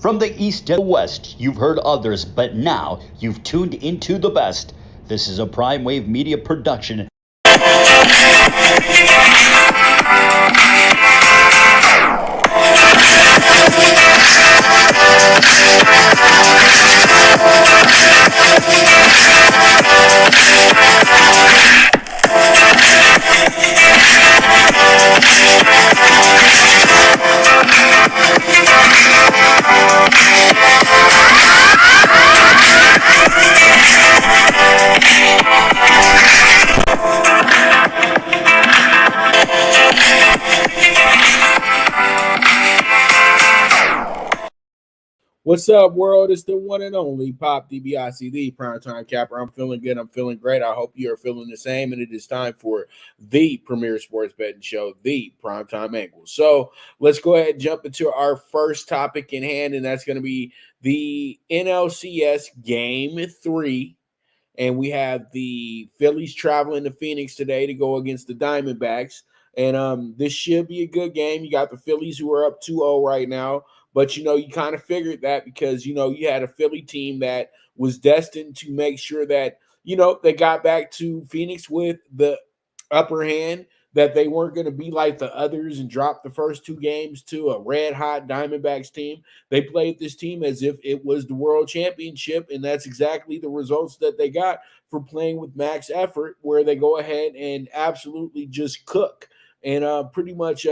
From the east to the west, you've heard others, but now you've tuned into the best. This is a Prime Wave Media production. What's up, world? It's the one and only Pop DBIC, the Primetime Capper. I'm feeling good. I'm feeling great. I hope you are feeling the same. And it is time for the premier sports betting show, the Primetime Angles. So let's go ahead and jump into our first topic in hand, and that's going to be the NLCS Game 3. And we have the Phillies traveling to Phoenix today to go against the Diamondbacks. And this should be a good game. You got the Phillies who are up 2-0 right now. But, you kind of figured that because, you had a Philly team that was destined to make sure that, they got back to Phoenix with the upper hand, that they weren't going to be like the others and drop the first two games to a red-hot Diamondbacks team. They played this team as if it was the World Championship, and that's exactly the results that they got for playing with max effort, where they go ahead and absolutely just cook. And pretty much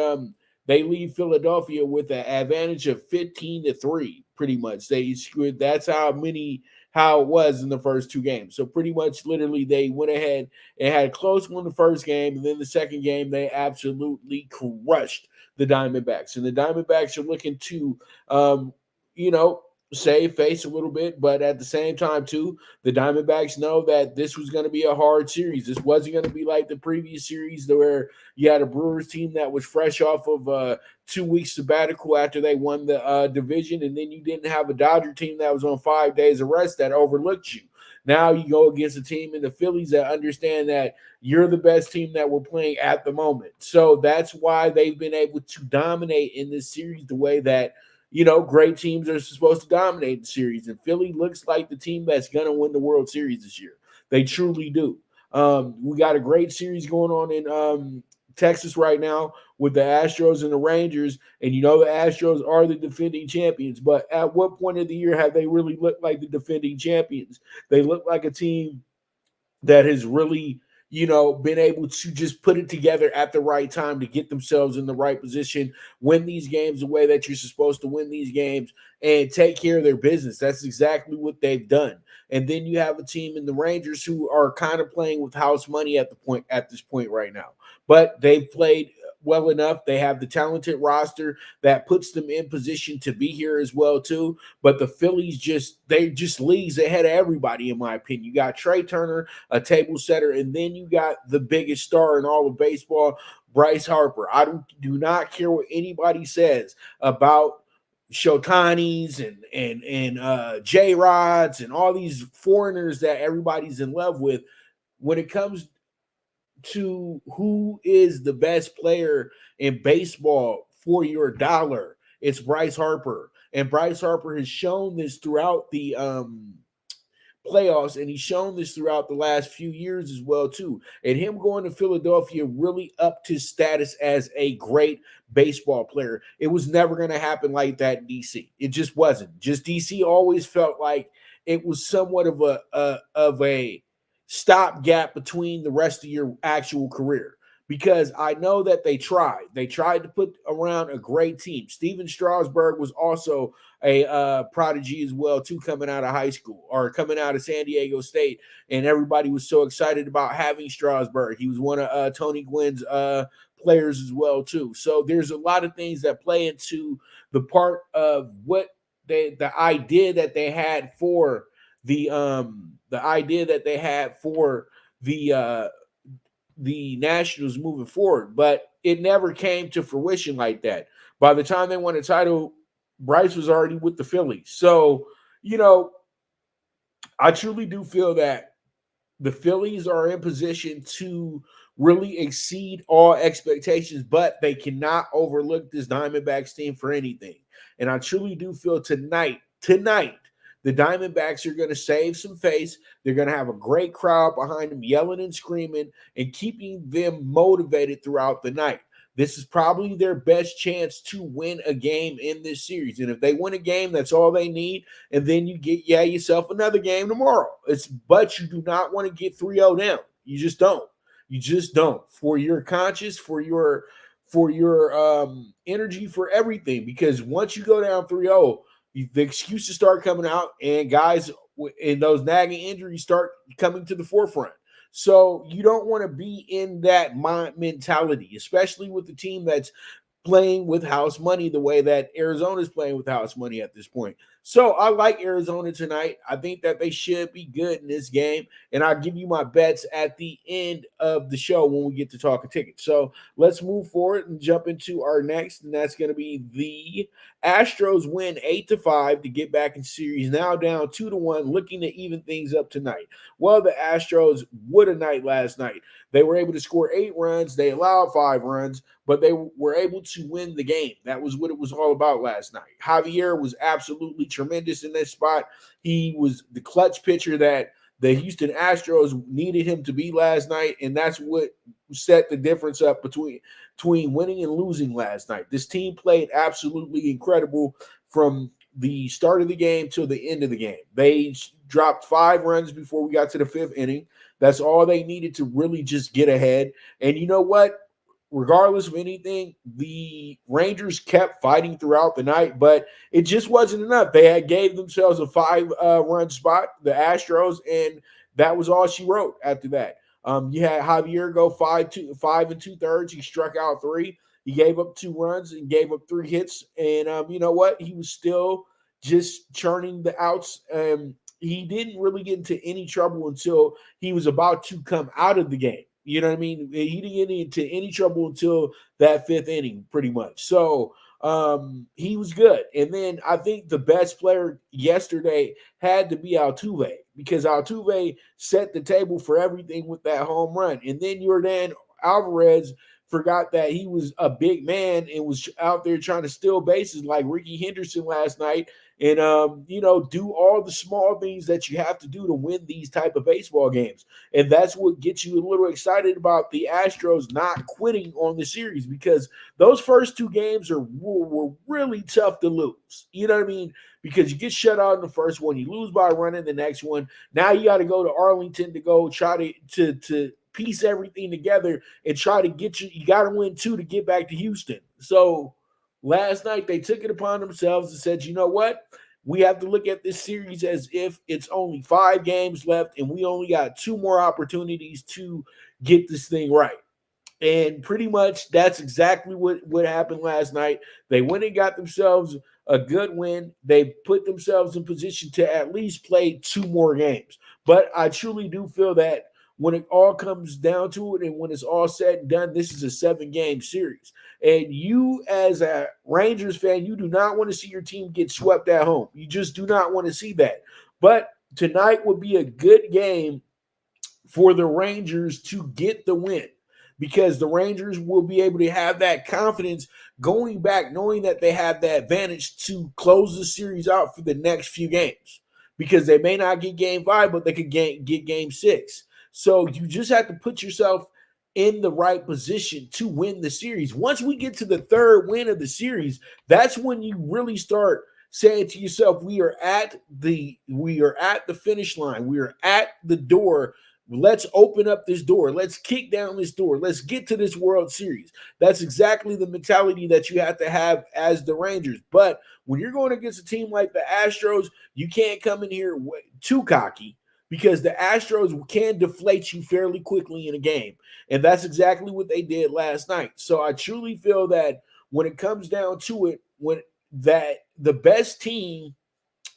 they leave Philadelphia with an advantage of 15-3, pretty much. They screwed. That's how it was in the first two games. So pretty much literally they went ahead and had a close one the first game, and then the second game they absolutely crushed the Diamondbacks. And the Diamondbacks are looking to save face a little bit, but at the same time too, the Diamondbacks know that this was going to be a hard series. This wasn't going to be like the previous series where you had a Brewers team that was fresh off of 2 weeks sabbatical after they won the division, and then you didn't have a Dodger team that was on 5 days of rest that overlooked you. Now you go against a team in the Phillies that understand that you're the best team that we're playing at the moment. So that's why they've been able to dominate in this series the way that great teams are supposed to dominate the series. And Philly looks like the team that's going to win the World Series this year. They truly do. We got a great series going on in Texas right now with the Astros and the Rangers. And the Astros are the defending champions. But at what point of the year have they really looked like the defending champions? They look like a team that has really been able to just put it together at the right time to get themselves in the right position, win these games the way that you're supposed to win these games, and take care of their business. That's exactly what they've done. And then you have a team in the Rangers who are kind of playing with house money at this point right now. But they've played well enough. They have the talented roster that puts them in position to be here as well too. But the Phillies they're just leagues ahead of everybody, in my opinion. You got Trey Turner, a table setter, and then you got the biggest star in all of baseball, Bryce Harper. I do not care what anybody says about Showtimes and J-Rods and all these foreigners that everybody's in love with. When it comes to who is the best player in baseball for your dollar, it's Bryce Harper. And Bryce Harper has shown this throughout the playoffs, and he's shown this throughout the last few years as well too. And him going to Philadelphia really upped his status as a great baseball player. It was never going to happen like that in DC. It just wasn't. Just DC always felt like it was somewhat of a stopgap between the rest of your actual career, because I know that they tried. They tried to put around a great team. Steven Strasburg was also a prodigy as well too, coming out of high school or coming out of San Diego State, and everybody was so excited about having Strasburg. He was one of Tony Gwynn's players as well too. So there's a lot of things that play into the part of what the idea that they had for the Nationals moving forward, but it never came to fruition like that. By the time they won a title, Bryce was already with the Phillies. So, I truly do feel that the Phillies are in position to really exceed all expectations, but they cannot overlook this Diamondbacks team for anything. And I truly do feel tonight, the Diamondbacks are going to save some face. They're going to have a great crowd behind them, yelling and screaming and keeping them motivated throughout the night. This is probably their best chance to win a game in this series. And if they win a game, that's all they need. And then you get yourself another game tomorrow. But you do not want to get 3-0 down. You just don't. You just don't. For your conscience, for your energy, for everything. Because once you go down 3-0, the excuses start coming out, and guys in those nagging injuries start coming to the forefront. So you don't want to be in that mentality, especially with the team that's playing with house money the way that Arizona is playing with house money at this point. So I like Arizona tonight. I think that they should be good in this game, and I'll give you my bets at the end of the show when we get to Talkin Tickets. So let's move forward and jump into our next, and that's going to be the Astros win 8-5 to get back in series, now down 2-1, looking to even things up tonight. Well, the Astros, what a night last night. They were able to score 8 runs. They allowed 5 runs, but they were able to win the game. That was what it was all about last night. Javier was absolutely tremendous in that spot. He was the clutch pitcher that the Houston Astros needed him to be last night, and that's what set the difference up between winning and losing last night. This team played absolutely incredible from the start of the game till the end of the game. They dropped 5 runs before we got to the 5th inning. That's all they needed to really just get ahead. And you know what? Regardless of anything, the Rangers kept fighting throughout the night, but it just wasn't enough. They had gave themselves a 5-run spot, the Astros, and that was all she wrote after that. You had Javier go 5 2/3. He struck out 3. He gave up 2 runs and gave up 3 hits. And you know what? He was still just churning the outs. He didn't really get into any trouble until he was about to come out of the game. You know what I mean? He didn't get into any trouble until that 5th inning, pretty much. So he was good. And then I think the best player yesterday had to be Altuve, because Altuve set the table for everything with that home run. And then Yordan Alvarez forgot that he was a big man and was out there trying to steal bases like Ricky Henderson last night, and do all the small things that you have to do to win these type of baseball games. And that's what gets you a little excited about the Astros not quitting on the series, because those first 2 games were really tough to lose. You know what I mean? Because you get shut out in the first one, you lose by running the next one. Now you got to go to Arlington to go try to piece everything together and try to get you got to win 2 to get back to Houston. So last night they took it upon themselves and said, you know what? We have to look at this series as if it's only 5 games left and we only got 2 more opportunities to get this thing right. And pretty much that's exactly what happened last night. They went and got themselves a good win. They put themselves in position to at least play 2 more games. But I truly do feel that when it all comes down to it and when it's all said and done, this is a 7-game series. And you, as a Rangers fan, you do not want to see your team get swept at home. You just do not want to see that. But tonight would be a good game for the Rangers to get the win, because the Rangers will be able to have that confidence going back, knowing that they have the advantage to close the series out for the next few games, because they may not get game 5, but they could get game 6. So you just have to put yourself in the right position to win the series. Once we get to the 3rd win of the series, that's when you really start saying to yourself, we are at the finish line. We are at the door. Let's open up this door. Let's kick down this door. Let's get to this World Series. That's exactly the mentality that you have to have as the Rangers. But when you're going against a team like the Astros, you can't come in here too cocky, because the Astros can deflate you fairly quickly in a game. And that's exactly what they did last night. So I truly feel that when it comes down to it, that the best team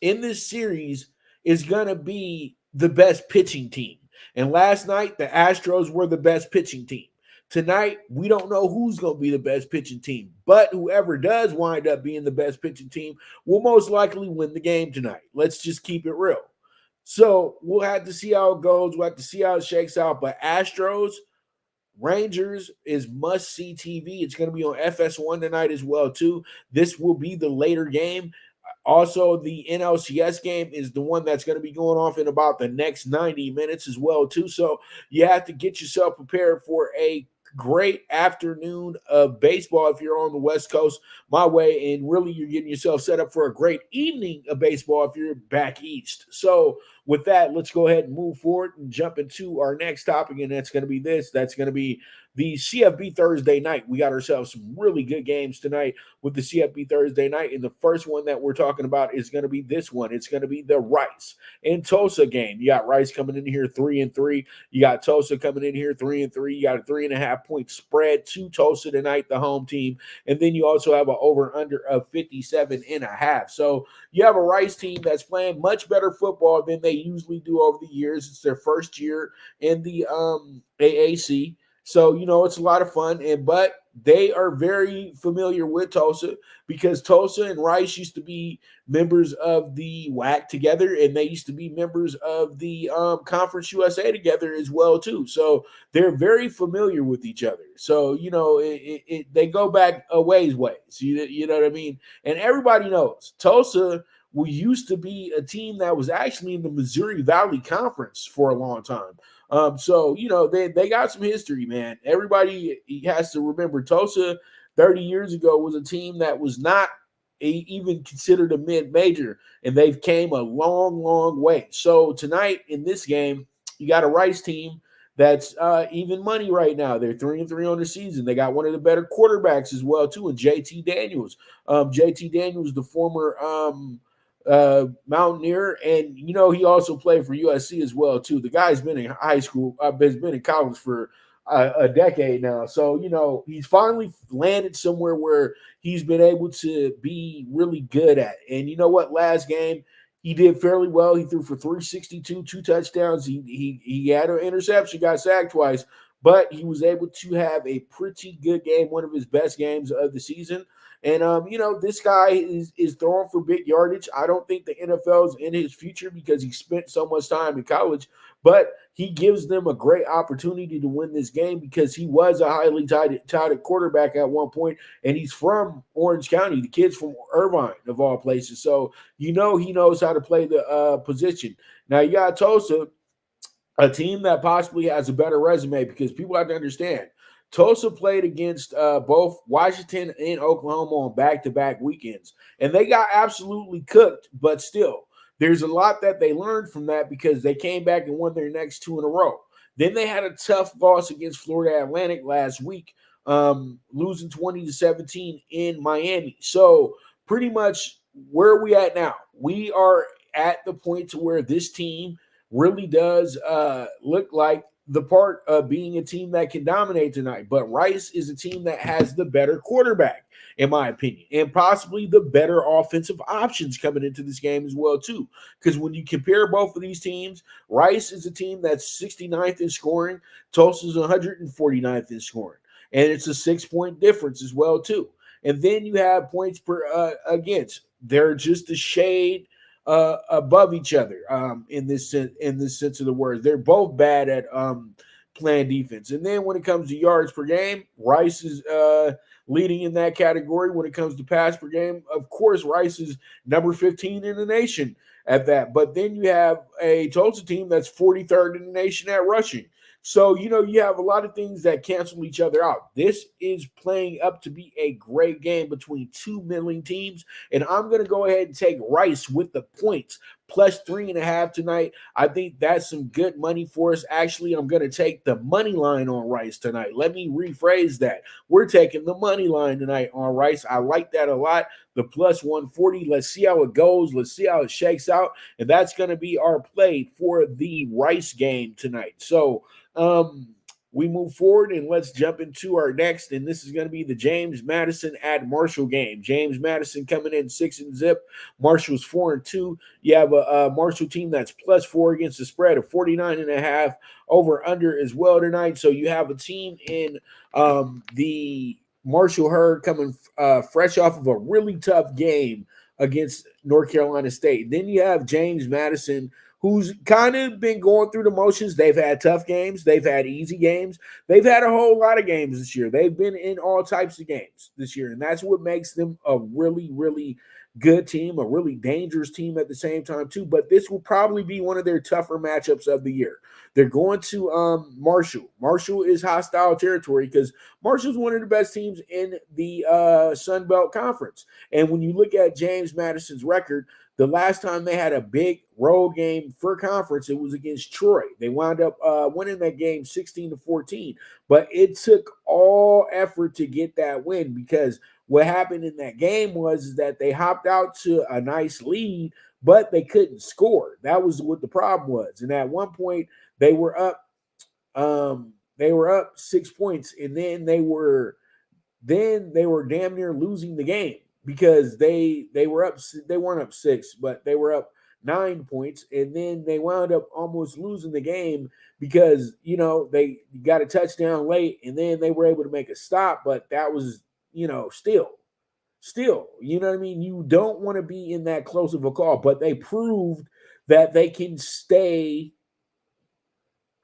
in this series is going to be the best pitching team. And last night, the Astros were the best pitching team. Tonight, we don't know who's going to be the best pitching team, but whoever does wind up being the best pitching team will most likely win the game tonight. Let's just keep it real. So we'll have to see how it goes. We'll have to see how it shakes out. But Astros, Rangers is must-see TV. It's going to be on FS1 tonight as well, too. This will be the later game. Also, the NLCS game is the one that's going to be going off in about the next 90 minutes as well, too. So you have to get yourself prepared for a great afternoon of baseball if you're on the West Coast my way, and really you're getting yourself set up for a great evening of baseball if you're back east. So with that, let's go ahead and move forward and jump into our next topic, and that's going to be this. That's going to be the CFB Thursday night. We got ourselves some really good games tonight with the CFB Thursday night, and the first one that we're talking about is going to be this one. It's going to be the Rice and Tulsa game. You got Rice coming in here 3-3. You got Tulsa coming in here 3-3. You got a 3.5-point spread to Tulsa tonight, the home team, and then you also have an over/under of 57.5. So you have a Rice team that's playing much better football than they usually do over the years. It's their first year in the AAC. So, it's a lot of fun, but they are very familiar with Tulsa because Tulsa and Rice used to be members of the WAC together, and they used to be members of the Conference USA together as well, too. So they're very familiar with each other. So, they go back a ways. You know what I mean? And everybody knows Tulsa used to be a team that was actually in the Missouri Valley Conference for a long time. So, they got some history, man. Everybody has to remember Tulsa 30 years ago was a team that was not even considered a mid-major, and they've came a long, long way. So tonight in this game, you got a Rice team that's even money right now. They're 3-3 on the season. They got one of the better quarterbacks as well, too, in JT Daniels. JT Daniels, the former Mountaineer, and he also played for USC as well too. The guy's been in high school, has been in college for a decade now. So he's finally landed somewhere where he's been able to be really good at. And you know what? Last game he did fairly well. He threw for 362, 2 touchdowns. He had an interception, got sacked twice, but he was able to have a pretty good game, one of his best games of the season. And this guy is throwing for big yardage. I don't think the NFL is in his future because he spent so much time in college, but he gives them a great opportunity to win this game because he was a highly touted quarterback at one point, and he's from Orange County. The kid's from Irvine, of all places. So he knows how to play the position. Now you got Tulsa, a team that possibly has a better resume because people have to understand Tulsa played against both Washington and Oklahoma on back-to-back weekends, and they got absolutely cooked, but still, there's a lot that they learned from that because they came back and won their next 2 in a row. Then they had a tough loss against Florida Atlantic last week, losing 20-17 in Miami. So pretty much where are we at now? We are at the point to where this team really does look like the part of being a team that can dominate tonight. But Rice is a team that has the better quarterback, in my opinion, and possibly the better offensive options coming into this game as well, too. Because when you compare both of these teams, Rice is a team that's 69th in scoring. Tulsa's 149th in scoring. And it's a 6-point difference as well, too. And then you have points per against. They're just a shade above each other in this sense of the words. They're both bad at playing defense. And then when it comes to yards per game, Rice is leading in that category. When it comes to pass per game, of course, Rice is number 15 in the nation at that. But then you have a Tulsa team that's 43rd in the nation at rushing. So, you have a lot of things that cancel each other out. This is playing up to be a great game between two middling teams. And I'm going to go ahead and take Rice with the points plus 3.5 tonight. I think that's some good money for us. Actually, I'm going to take the money line on Rice tonight. Let me rephrase that. We're taking the money line tonight on Rice. I like that a lot. The plus 140. Let's see how it goes. Let's see how it shakes out. And that's going to be our play for the Rice game tonight. So, we move forward and let's jump into our next, and this is going to be the James Madison at Marshall game. James Madison coming in 6-0. Marshall's 4-2. You have a Marshall team that's plus 4 against the spread of 49.5 over under as well tonight. So you have a team in the Marshall Herd coming fresh off of a really tough game against North Carolina State. Then you have James Madison, who's kind of been going through the motions. They've had tough games. They've had easy games. They've had a whole lot of games this year. They've been in all types of games this year, and that's what makes them a really, really good team, a really dangerous team at the same time too. But this will probably be one of their tougher matchups of the year. They're going to Marshall. Marshall is hostile territory because Marshall's one of the best teams in the Sun Belt Conference. And when you look at James Madison's record, the last time they had a big road game for conference, it was against Troy. They wound up winning that game 16-14. But it took all effort to get that win, because what happened in that game was that they hopped out to a nice lead, but they couldn't score. That was what the problem was. And at one point, they were up 6 points, and then they were damn near losing the game, because they weren't up 6, but they were up 9 points, and then they wound up almost losing the game because they got a touchdown late, and then they were able to make a stop, but that was still, you know what I mean? You don't want to be in that close of a call, but they proved that they can stay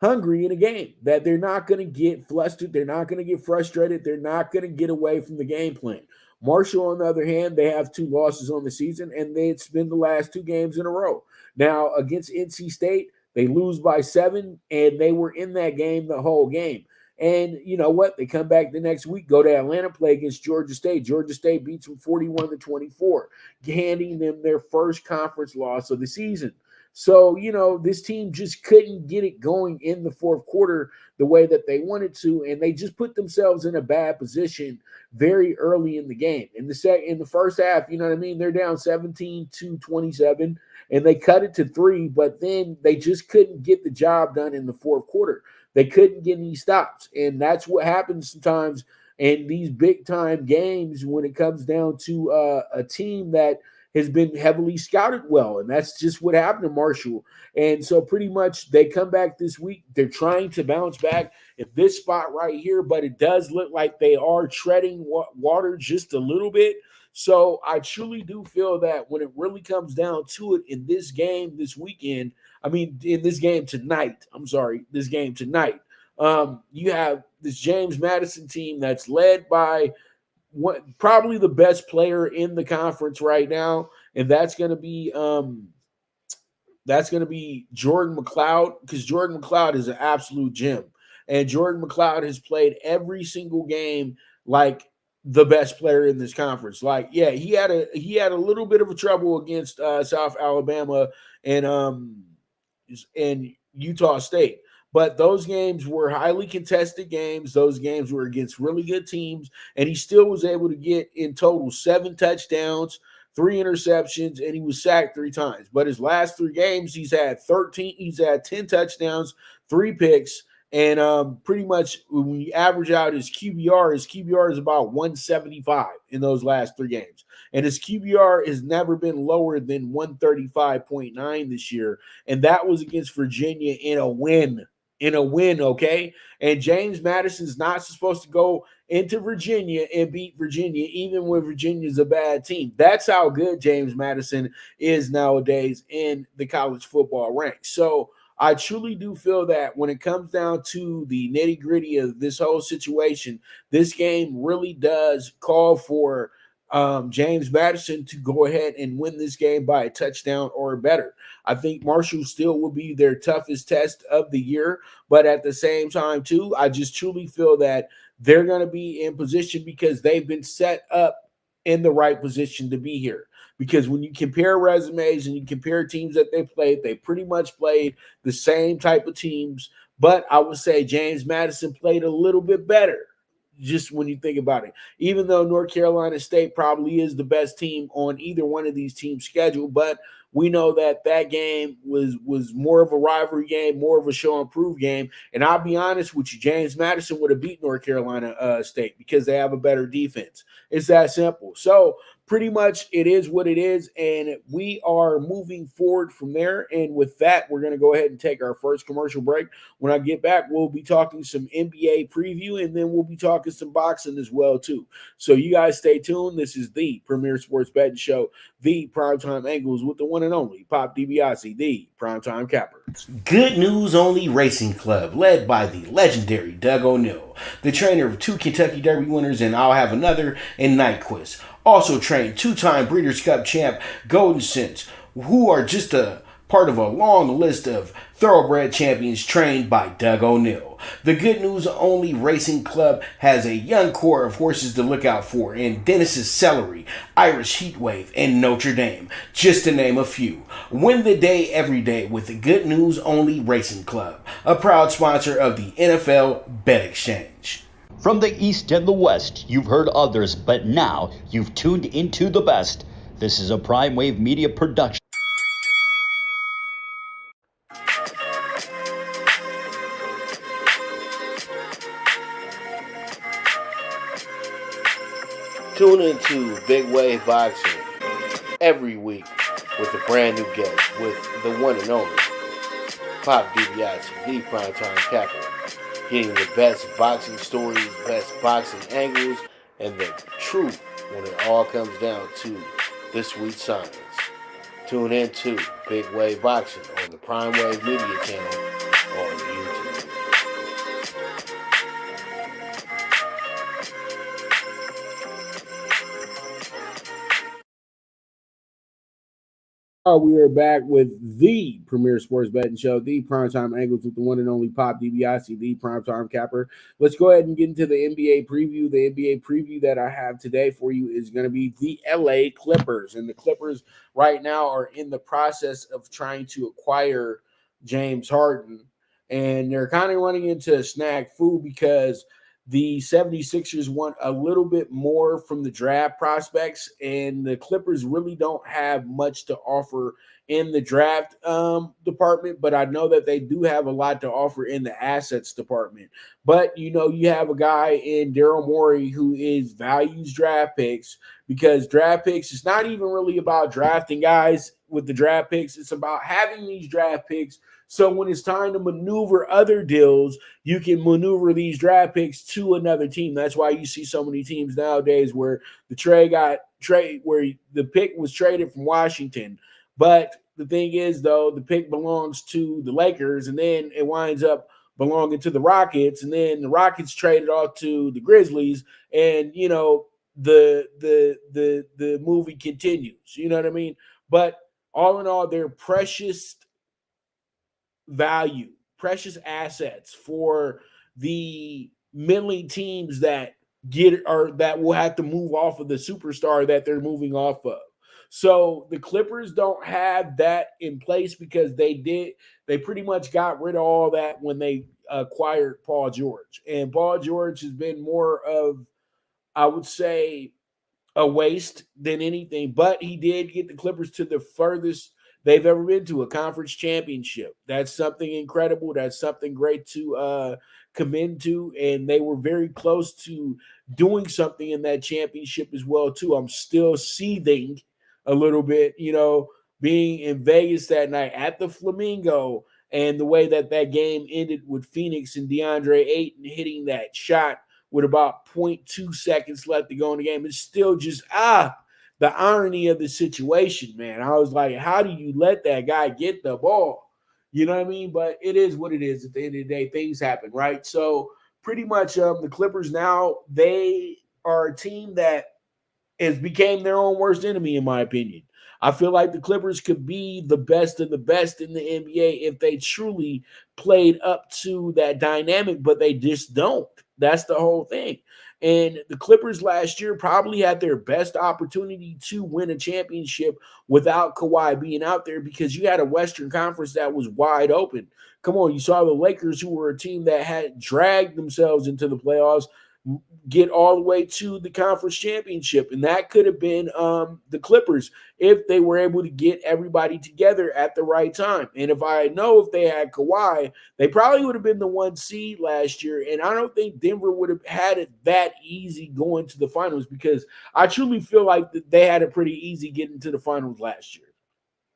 hungry in a game, that they're not going to get flustered, they're not going to get frustrated, they're not going to get away from the game plan. Marshall, on the other hand, they have 2 losses on the season, and it's been the last 2 games in a row. Now, against NC State, they lose by 7, and they were in that game the whole game. And you know what? They come back the next week, go to Atlanta, play against Georgia State. Georgia State beats them 41-24, handing them their first conference loss of the season. So, this team just couldn't get it going in the fourth quarter the way that they wanted to, and they just put themselves in a bad position very early in the game. In the first half, you know what I mean? They're down 17-27, and they cut it to 3, but then they just couldn't get the job done in the fourth quarter. They couldn't get any stops, and that's what happens sometimes in these big-time games when it comes down to a team that has been heavily scouted well, and that's just what happened to Marshall. And so pretty much they come back this week. They're trying to bounce back at this spot right here, but it does look like they are treading water just a little bit. So I truly do feel that when it really comes down to it in this game this weekend, in this game tonight, you have this James Madison team that's led by probably the best player in the conference right now, and that's going to be Jordan McLeod, because Jordan McLeod is an absolute gem, and Jordan McLeod has played every single game like the best player in this conference. Like, yeah, he had a little bit of a trouble against South Alabama and Utah State. But those games were highly contested games. Those games were against really good teams, and he still was able to get in total 7 touchdowns, 3 interceptions, and he was sacked 3 times. But his last 3 games, he's had 10 touchdowns, 3 picks, and pretty much when you average out his QBR is about 175 in those last 3 games. And his QBR has never been lower than 135.9 this year, and that was against Virginia in a win, okay? And James Madison's not supposed to go into Virginia and beat Virginia, even when Virginia's a bad team. That's how good James Madison is nowadays in the college football ranks. So I truly do feel that when it comes down to the nitty-gritty of this whole situation, this game really does call for James Madison to go ahead and win this game by a touchdown or better. I think Marshall still will be their toughest test of the year, but at the same time too, I just truly feel that they're going to be in position because they've been set up in the right position to be here. Because when you compare resumes and you compare teams that they pretty much played the same type of teams, but I would say James Madison played a little bit better. Just when you think about it, even though North Carolina State probably is the best team on either one of these teams' schedule, but we know that game was more of a rivalry game, more of a show and prove game. And I'll be honest with you, James Madison would have beat North Carolina State because they have a better defense. It's that simple. So pretty much it is what it is, and we are moving forward from there. And with that, we're going to go ahead and take our first commercial break. When I get back, we'll be talking some NBA preview, and then we'll be talking some boxing as well too. So you guys stay tuned. This is the Premier Sports Betting Show, the Primetime Angles, with the one and only Pop DiBiase, the Primetime Capper. Good News Only Racing Club, led by the legendary Doug O'Neill, the trainer of 2 Kentucky Derby winners and I'll Have Another and Nyquist. Also trained 2-time Breeders' Cup champ Golden Sense, who are just a part of a long list of thoroughbred champions trained by Doug O'Neill. The Good News Only Racing Club has a young core of horses to look out for in Dennis's Celery, Irish Heatwave, and Notre Dame, just to name a few. Win the day every day with the Good News Only Racing Club, a proud sponsor of the NFL Bet Exchange. From the East and the West, you've heard others, but now you've tuned into the best. This is a Prime Wave Media production. Tune into Big Wave Boxing every week with a brand new guest, with the one and only Pop DiBiase, the Primetime Capper, getting the best boxing stories, best boxing angles, and the truth when it all comes down to the sweet science. Tune into Big Wave Boxing on the Prime Wave Media channel on YouTube. We are back with the Premier Sports Betting Show, the Primetime Angles, with the one and only Pop DiBiase, the Primetime Capper. Let's go ahead and get into the NBA preview. The NBA preview that I have today for you is going to be the LA Clippers. And the Clippers right now are in the process of trying to acquire James Harden. And they're kind of running into snag food because the 76ers want a little bit more from the draft prospects, and the Clippers really don't have much to offer in the draft department, but I know that they do have a lot to offer in the assets department. But, you know, you have a guy in Daryl Morey who values draft picks, because draft picks, it's not even really about drafting guys with the draft picks. It's about having these draft picks so when it's time to maneuver other deals, you can maneuver these draft picks to another team. That's why you see so many teams nowadays where where the pick was traded from Washington. But the thing is, though, the pick belongs to the Lakers, and then it winds up belonging to the Rockets, and then the Rockets traded off to the Grizzlies, and you know the movie continues. You know what I mean? But all in all, they're precious value, precious assets for the middling teams that that will have to move off of the superstar that they're moving off of. So the Clippers don't have that in place because they pretty much got rid of all that when they acquired Paul George. And Paul George has been more of, I would say, a waste than anything, but he did get the Clippers to the furthest they've ever been to, a conference championship. That's something incredible. That's something great to commend to, and they were very close to doing something in that championship as well too. I'm still seething a little bit, you know, being in Vegas that night at the Flamingo, and the way that game ended with Phoenix and DeAndre Ayton hitting that shot with about 0.2 seconds left to go in the game. It's still just the irony of the situation, man. I was like, how do you let that guy get the ball? You know what I mean? But it is what it is. At the end of the day, things happen, right? So pretty much the Clippers now, they are a team that has became their own worst enemy, in my opinion. I feel like the Clippers could be the best of the best in the NBA if they truly played up to that dynamic, but they just don't. That's the whole thing. And the Clippers last year probably had their best opportunity to win a championship without Kawhi being out there, because you had a Western Conference that was wide open. Come on, you saw the Lakers, who were a team that had dragged themselves into the playoffs. get all the way to the conference championship. And that could have been the Clippers if they were able to get everybody together at the right time. And if they had Kawhi, they probably would have been the 1 seed last year. And I don't think Denver would have had it that easy going to the finals, because I truly feel like they had it pretty easy getting to the finals last year.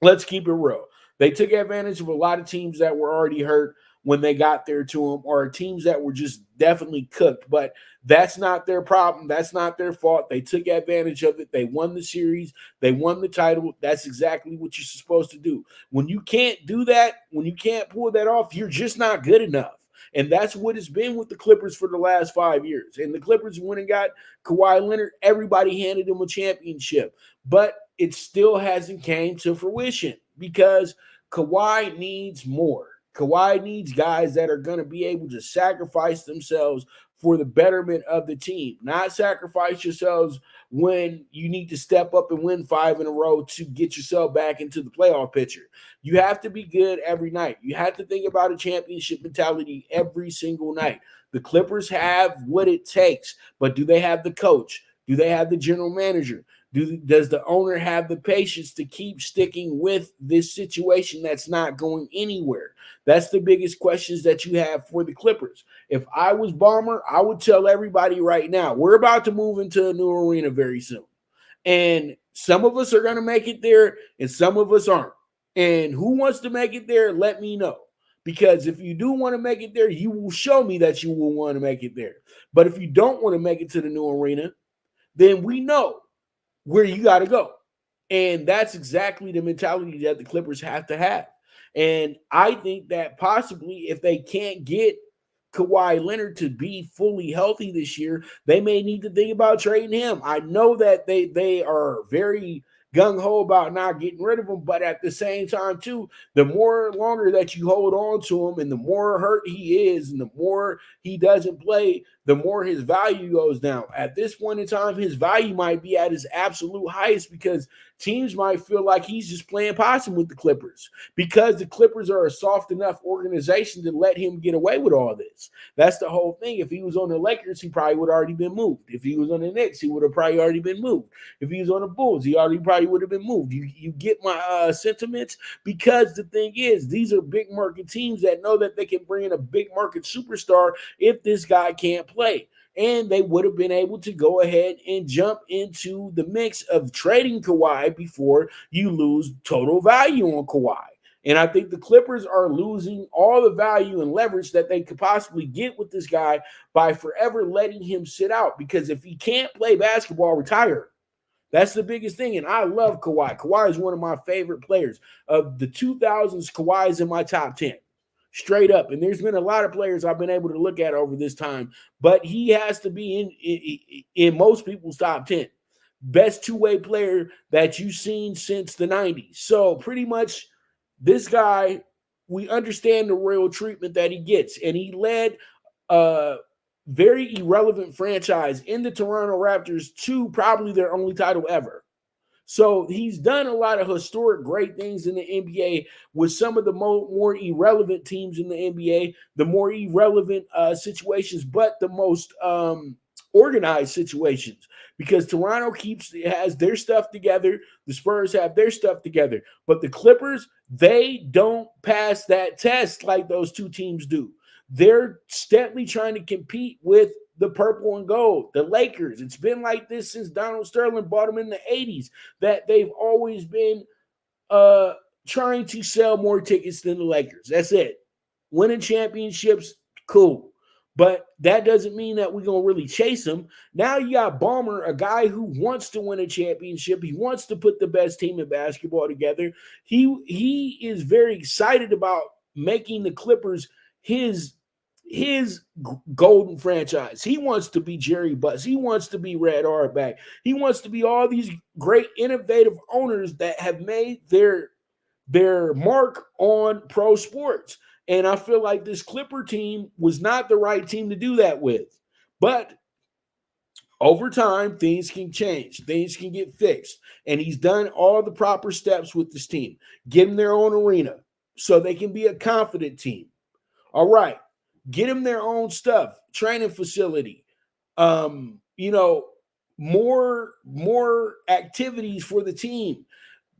Let's keep it real. They took advantage of a lot of teams that were already hurt when they got there to them, or teams that were just definitely cooked. But that's not their problem. That's not their fault. They took advantage of it. They won the series. They won the title. That's exactly what you're supposed to do. When you can't do that, when you can't pull that off, you're just not good enough. And that's what it's been with the Clippers for the last 5 years. And the Clippers went and got Kawhi Leonard. Everybody handed him a championship. But it still hasn't came to fruition because Kawhi needs more. Kawhi needs guys that are going to be able to sacrifice themselves for the betterment of the team, not sacrifice yourselves when you need to step up and win 5 in a row to get yourself back into the playoff picture. You have to be good every night. You have to think about a championship mentality every single night. The Clippers have what it takes, but do they have the coach? Do they have the general manager? Does the owner have the patience to keep sticking with this situation that's not going anywhere? That's the biggest questions that you have for the Clippers. If I was Ballmer, I would tell everybody right now, we're about to move into a new arena very soon. And some of us are going to make it there and some of us aren't. And who wants to make it there, let me know. Because if you do want to make it there, you will show me that you will want to make it there. But if you don't want to make it to the new arena, then we know where you got to go. And that's exactly the mentality that the Clippers have to have. And I think that possibly if they can't get Kawhi Leonard to be fully healthy this year, they may need to think about trading him. I know that they are very gung-ho about not getting rid of him, but at the same time, too, the more longer that you hold on to him and the more hurt he is and the more he doesn't play, the more his value goes down. At this point in time, his value might be at his absolute highest because teams might feel like he's just playing possum with the Clippers because the Clippers are a soft enough organization to let him get away with all this. That's the whole thing. If he was on the Lakers, he probably would have already been moved. If he was on the Knicks, he would have probably already been moved. If he was on the Bulls, he already probably would have been moved. You get my sentiments? Because the thing is, these are big market teams that know that they can bring in a big market superstar if this guy can't play. And they would have been able to go ahead and jump into the mix of trading Kawhi before you lose total value on Kawhi. And I think the Clippers are losing all the value and leverage that they could possibly get with this guy by forever letting him sit out. Because if he can't play basketball, retire. That's the biggest thing. And I love Kawhi. Kawhi is one of my favorite players. Of the 2000s, Kawhi is in my top 10. Straight up. And there's been a lot of players I've been able to look at over this time, but he has to be in most people's top 10. Best two-way player that you've seen since the 90s. So pretty much this guy, we understand the royal treatment that he gets. And he led a very irrelevant franchise in the Toronto Raptors to probably their only title ever. So he's done a lot of historic great things in the NBA with some of the more irrelevant teams in the NBA, the more irrelevant situations, but the most organized situations, because Toronto has their stuff together. The Spurs have their stuff together, but the Clippers, they don't pass that test like those two teams do. They're steadily trying to compete with the purple and gold, the Lakers. It's been like this since Donald Sterling bought them in the 80s, that they've always been trying to sell more tickets than the Lakers. That's it. Winning championships, cool. But that doesn't mean that we're going to really chase them. Now you got Ballmer, a guy who wants to win a championship. He wants to put the best team in basketball together. He is very excited about making the Clippers his golden franchise. He wants to be Jerry Buss. He wants to be Red Auerbach. He wants to be all these great innovative owners that have made their mark on pro sports. And I feel like this Clipper team was not the right team to do that with. But over time, things can change. Things can get fixed. And he's done all the proper steps with this team. Give them their own arena so they can be a confident team. All right. Get them their own stuff, training facility, You know, more activities for the team.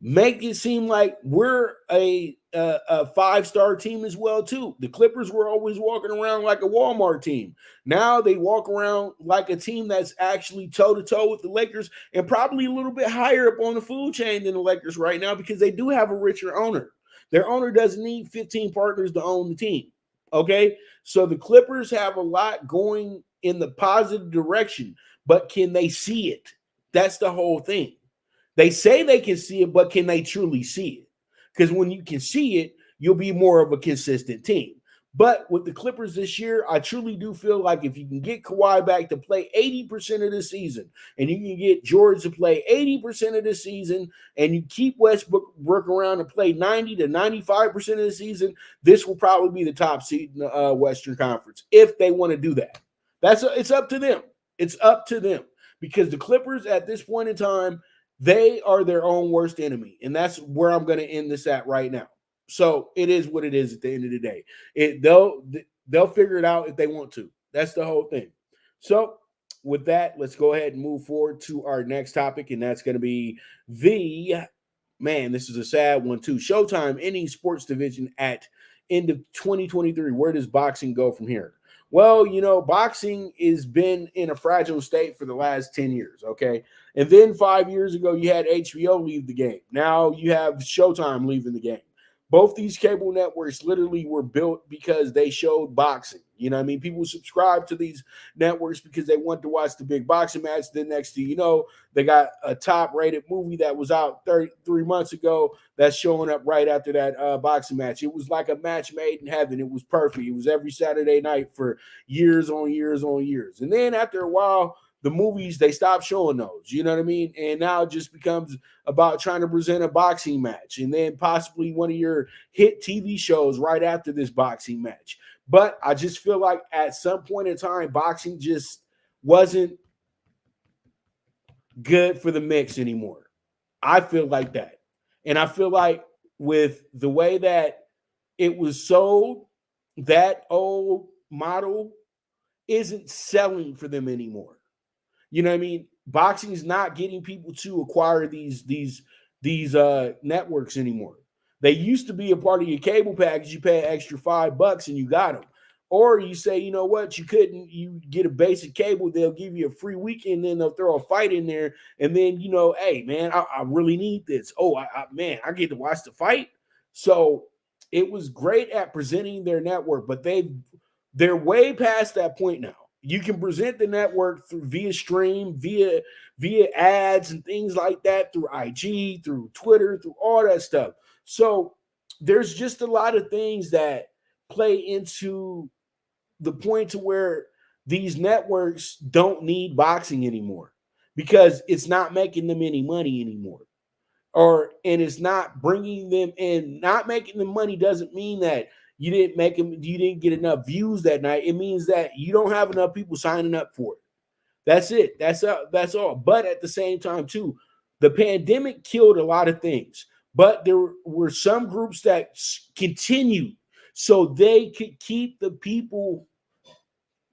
Make it seem like we're a 5-star team as well too. The Clippers were always walking around like a Walmart team. Now they walk around like a team that's actually toe-to-toe with the Lakers and probably a little bit higher up on the food chain than the Lakers right now because they do have a richer owner. Their owner doesn't need 15 partners to own the team. Okay? So the Clippers have a lot going in the positive direction, but can they see it? That's the whole thing. They say they can see it, but can they truly see it? Because when you can see it, you'll be more of a consistent team. But with the Clippers this year, I truly do feel like if you can get Kawhi back to play 80% of the season, and you can get George to play 80% of the season, and you keep Westbrook around to play 90 to 95% of the season, this will probably be the top seed in the Western Conference if they want to do that. It's up to them. It's up to them because the Clippers at this point in time, they are their own worst enemy, and that's where I'm going to end this at right now. So it is what it is at the end of the day. They'll figure it out if they want to. That's the whole thing. So with that, let's go ahead and move forward to our next topic, and that's going to be this is a sad one too. Showtime ending sports division at end of 2023. Where does boxing go from here? Well, boxing has been in a fragile state for the last 10 years, okay? And then 5 years ago, you had HBO leave the game. Now you have Showtime leaving the game. Both these cable networks literally were built because they showed boxing. You know what I mean? People subscribe to these networks because they want to watch the big boxing match. Then next thing you know, they got a top-rated movie that was out 33 months ago that's showing up right after that boxing match. It was like a match made in heaven. It was perfect. It was every Saturday night for years on years on years. And then after a while, the movies, they stopped showing those, you know what I mean? And now it just becomes about trying to present a boxing match and then possibly one of your hit TV shows right after this boxing match. But I just feel like at some point in time, boxing just wasn't good for the mix anymore. I feel like that. And I feel like with the way that it was sold, that old model isn't selling for them anymore. You know what I mean? Boxing is not getting people to acquire these networks anymore. They used to be a part of your cable package. You pay an extra $5 and you got them. Or you say, you know what, you get a basic cable, they'll give you a free weekend, then they'll throw a fight in there. And then, hey, man, I really need this. Oh, I get to watch the fight. So it was great at presenting their network, but they're way past that point now. You can present the network via stream, via ads and things like that, through IG, through Twitter, through all that stuff. So there's just a lot of things that play into the point to where these networks don't need boxing anymore because it's not making them any money anymore. And it's not bringing them in. Not making them money doesn't mean that you didn't get enough views that night. It means that you don't have enough people signing up for it. That's it. That's all. But at the same time, too, the pandemic killed a lot of things. But there were some groups that continued so they could keep the people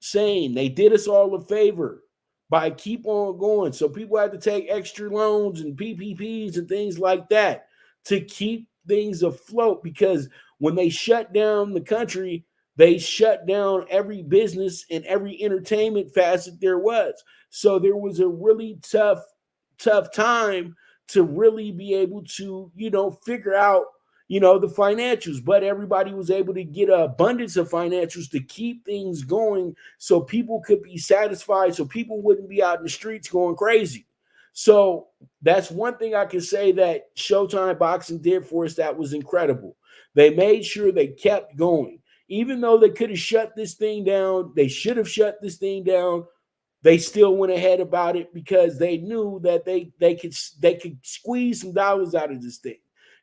sane. They did us all a favor by keep on going. So people had to take extra loans and PPPs and things like that to keep things afloat, because when they shut down the country, they shut down every business and every entertainment facet there was. So there was a really tough time to really be able to, figure out, the financials. But everybody was able to get an abundance of financials to keep things going so people could be satisfied, so people wouldn't be out in the streets going crazy. So that's one thing I can say that Showtime Boxing did for us that was incredible. They made sure they kept going. Even though they could have shut this thing down, they should have shut this thing down, they still went ahead about it because they knew that they could squeeze some dollars out of this thing.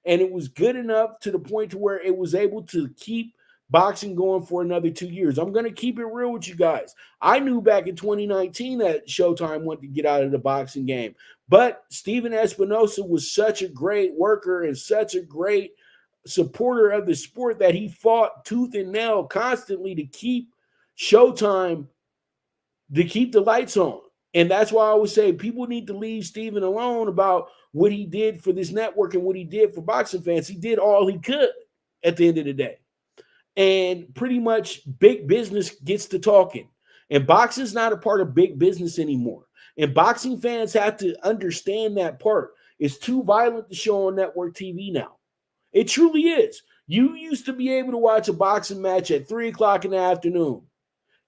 And it was good enough to the point to where it was able to keep boxing going for another 2 years. I'm going to keep it real with you guys. I knew back in 2019 that Showtime wanted to get out of the boxing game. But Steven Espinosa was such a great worker and such a great supporter of the sport that he fought tooth and nail constantly to keep Showtime to keep the lights on. And that's why I always say people need to leave Steven alone about what he did for this network and what he did for boxing fans. He did all he could at the end of the day. And pretty much big business gets to talking. And boxing is not a part of big business anymore. And boxing fans have to understand that part. It's too violent to show on network TV now. It truly is. You used to be able to watch a boxing match at 3 o'clock in the afternoon.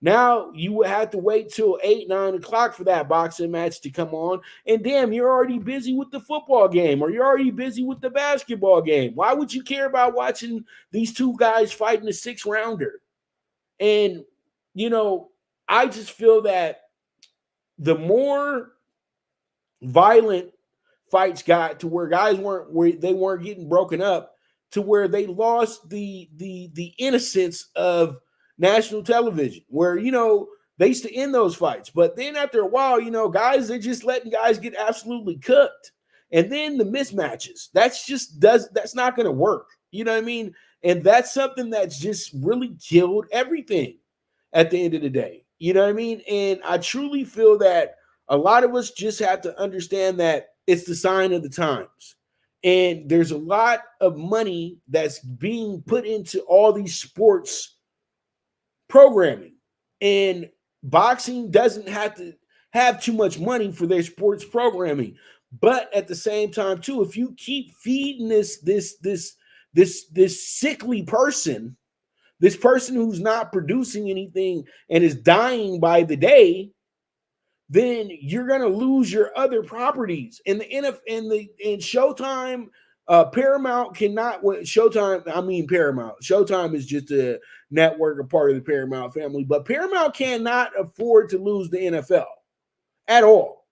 Now you would have to wait till 8, 9 o'clock for that boxing match to come on. And damn, you're already busy with the football game or you're already busy with the basketball game. Why would you care about watching these two guys fighting a 6-rounder? And, I just feel that the more violent fights got to where guys weren't getting broken up, to where they lost the innocence of national television, where they used to end those fights. But then after a while, guys, they're just letting guys get absolutely cooked. And then the mismatches, that's not going to work. You know what I mean? And that's something that's just really killed everything at the end of the day. You know what I mean? And I truly feel that a lot of us just have to understand that it's the sign of the times. And there's a lot of money that's being put into all these sports programming. And boxing doesn't have to have too much money for their sports programming. But at the same time, too, if you keep feeding this sickly person, this person who's not producing anything and is dying by the day, then you're going to lose your other properties. And the NFL and Showtime, Paramount cannot. Paramount. Showtime is just a network, a part of the Paramount family, but Paramount cannot afford to lose the NFL at all.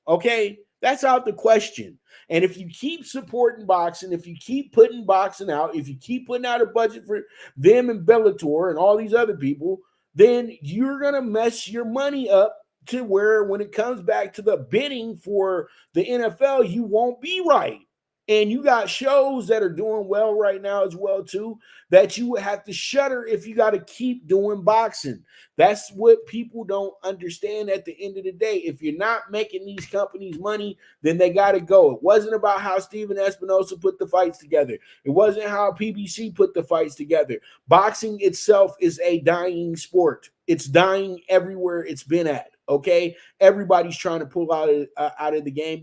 Okay, that's out the question. And if you keep supporting boxing, if you keep putting boxing out, if you keep putting out a budget for them and Bellator and all these other people, then you're going to mess your money up to where when it comes back to the bidding for the NFL, you won't be right. And you got shows that are doing well right now as well, too, that you have to shutter if you got to keep doing boxing. That's what people don't understand at the end of the day. If you're not making these companies money, then they got to go. It wasn't about how Steven Espinosa put the fights together. It wasn't how PBC put the fights together. Boxing itself is a dying sport. It's dying everywhere it's been at, okay? Everybody's trying to pull out of the game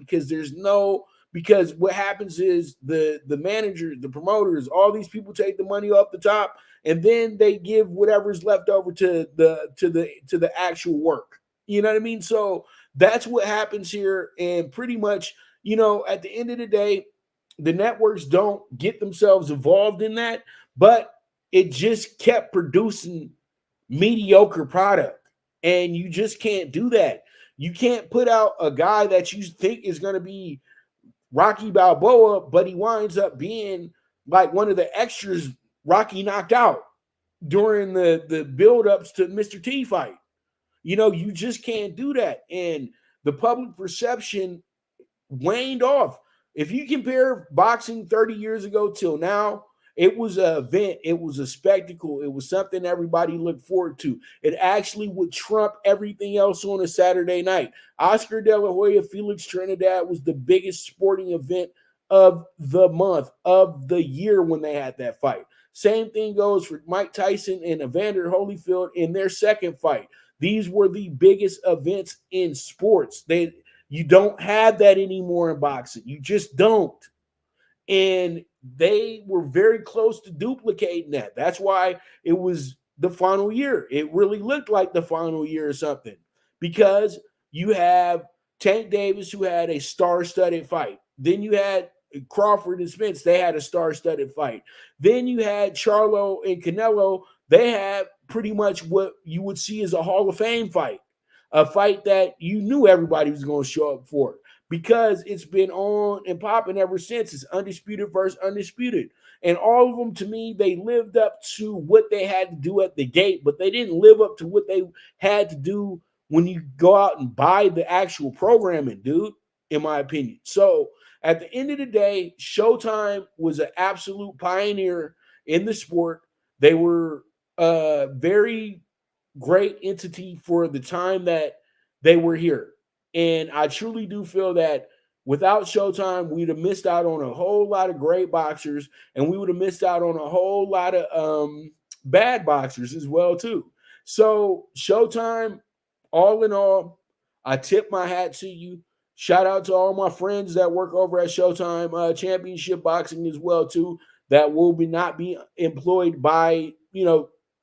because what happens is the managers, the promoters, all these people take the money off the top, and then they give whatever's left over to the actual work. You know what I mean? So that's what happens here. And pretty much, at the end of the day, the networks don't get themselves involved in that, but it just kept producing mediocre product. And you just can't do that. You can't put out a guy that you think is going to be Rocky Balboa, but he winds up being like one of the extras Rocky knocked out during the build-ups to Mr. T fight. You just can't do that. And the public perception waned off. If you compare boxing 30 years ago till now, it was an event. It was a spectacle. It was something everybody looked forward to. It actually would trump everything else on a Saturday night. Oscar De La Hoya, Felix Trinidad was the biggest sporting event of the month, of the year when they had that fight. Same thing goes for Mike Tyson and Evander Holyfield in their second fight. These were the biggest events in sports. You don't have that anymore in boxing. You just don't. And they were very close to duplicating that. That's why it was the final year. It really looked like the final year or something, because you have Tank Davis, who had a star-studded fight. Then you had Crawford and Spence. They had a star-studded fight. Then you had Charlo and Canelo. They had pretty much what you would see as a Hall of Fame fight, a fight that you knew everybody was going to show up for, because it's been on and popping ever since. It's undisputed versus undisputed. And all of them, to me, they lived up to what they had to do at the gate, but they didn't live up to what they had to do when you go out and buy the actual programming, dude, in my opinion. So at the end of the day, Showtime was an absolute pioneer in the sport. They were very great entity for the time that they were here. And I truly do feel that without Showtime, we'd have missed out on a whole lot of great boxers, and we would have missed out on a whole lot of bad boxers as well too. So Showtime, all in all, I tip my hat to you. Shout out to all my friends that work over at Showtime Championship Boxing as well too, that will not be employed by